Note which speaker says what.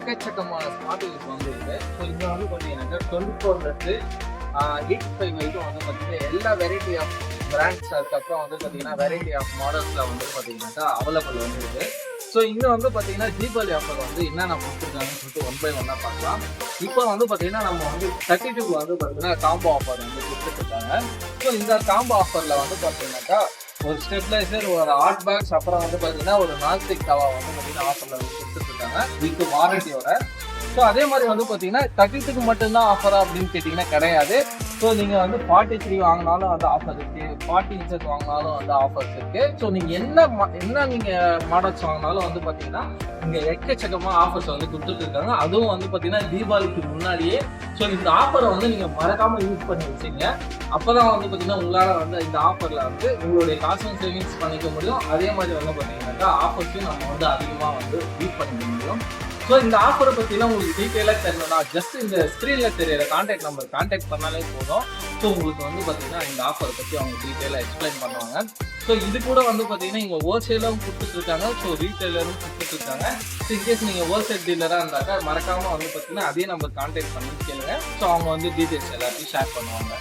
Speaker 1: எக்கச்சக்கமான ஸ்மார்ட் டிவிஸ் வந்துருக்கு. ஸோ இங்கே வந்து பார்த்தீங்கன்னாக்கா 24 85 வரைக்கும் வந்து பார்த்தீங்கன்னா எல்லா வெரைட்டி ஆஃப் பிராண்ட்ஸ், அதுக்கப்புறம் வந்து பார்த்தீங்கன்னா வெரைட்டி ஆஃப் மாடல்ஸில் வந்து பார்த்தீங்கன்னாக்கா அவைலபிள் வந்துருக்கு. ஸோ இங்கே வந்து பார்த்தீங்கன்னா தீபாவளி ஆஃபர் வந்து என்னென்ன கொடுத்துருக்காங்கன்னு சொல்லிட்டு 1 by 1 பார்க்கலாம். இப்போ வந்து பார்த்தீங்கன்னா நம்ம வந்து 32 வந்து பார்த்தீங்கன்னா காம்போ ஆஃபர் வந்து கொடுத்துட்ருக்காங்க. ஸோ இந்த காம்போ ஆஃபரில் வந்து பார்த்தீங்கன்னாக்கா ஒரு ஸ்டெப்லைசர், ஒரு ஹாட் பாக்ஸ், அப்புறம் வந்து பார்த்தீங்கன்னா ஒரு நான்ஸ்டிக் தவா வந்து பார்த்தீங்கன்னா ஆஃபரில் வந்து கொடுத்துட்ருக்காங்க வித் வாரண்டியோட. ஸோ அதே மாதிரி வந்து பார்த்தீங்கன்னா 32க்கு மட்டும்தான் ஆஃபரா அப்படின்னு கேட்டிங்கன்னா கிடையாது. ஸோ நீங்கள் வந்து 43 வாங்கினாலும் அந்த ஆஃபர் இருக்குது, 40 inches வாங்கினாலும் அந்த ஆஃபர்ஸ் இருக்குது. ஸோ நீங்கள் என்ன நீங்கள் மாடல்ஸ் வாங்கினாலும் வந்து பார்த்தீங்கன்னா இங்கே எக்கச்சக்கமாக ஆஃபர்ஸ் வந்து கொடுத்துட்ருக்காங்க. அதுவும் வந்து பார்த்தீங்கன்னா தீபாவளிக்கு முன்னாடியே. ஸோ இந்த ஆஃபரை வந்து நீங்கள் மறக்காமல் யூஸ் பண்ணி வச்சுங்க. அப்போ தான் வந்து பார்த்தீங்கன்னா உங்களால் வந்து இந்த ஆஃபரில் வந்து உங்களுடைய காசும் சேவிங்ஸ் பண்ணிக்க முடியும். அதே மாதிரி வந்து பார்த்தீங்கன்னாக்கா ஆஃபர்ஸையும் நம்ம வந்து அதிகமாக வந்து யூஸ் பண்ணிக்க முடியும். ஸோ இந்த ஆஃபரை பற்றிலாம் உங்களுக்கு டீட்டெயிலாக தெரியணும்னா ஜஸ்ட் இந்த ஸ்க்ரீனில் தெரியிற கான்டாக்ட் நம்பர் கான்டாக்ட் பண்ணாலே போதும். ஸோ உங்களுக்கு வந்து பார்த்தீங்கன்னா இந்த ஆஃபரை பற்றி அவங்க டீட்டெயிலாக எக்ஸ்பிளைன் பண்ணுவாங்க. ஸோ இது கூட வந்து பார்த்தீங்கன்னா இங்கே ஹோல்சேலும் கொடுத்துட்ருக்காங்க, ஸோ ரீட்டைலரும் கொடுத்துட்ருக்காங்க. ஸோ இன்கேஸ் நீங்கள் ஹோல்சேல் டீலராக இருந்தாக்கா மறக்காமல் வந்து பார்த்தீங்கன்னா அதே நம்பர் கான்டாக்ட் பண்ணி கேளுங்க. ஸோ அவங்க வந்து டீட்டெயில்ஸ் எல்லாத்தையும் ஷேர் பண்ணுவாங்க.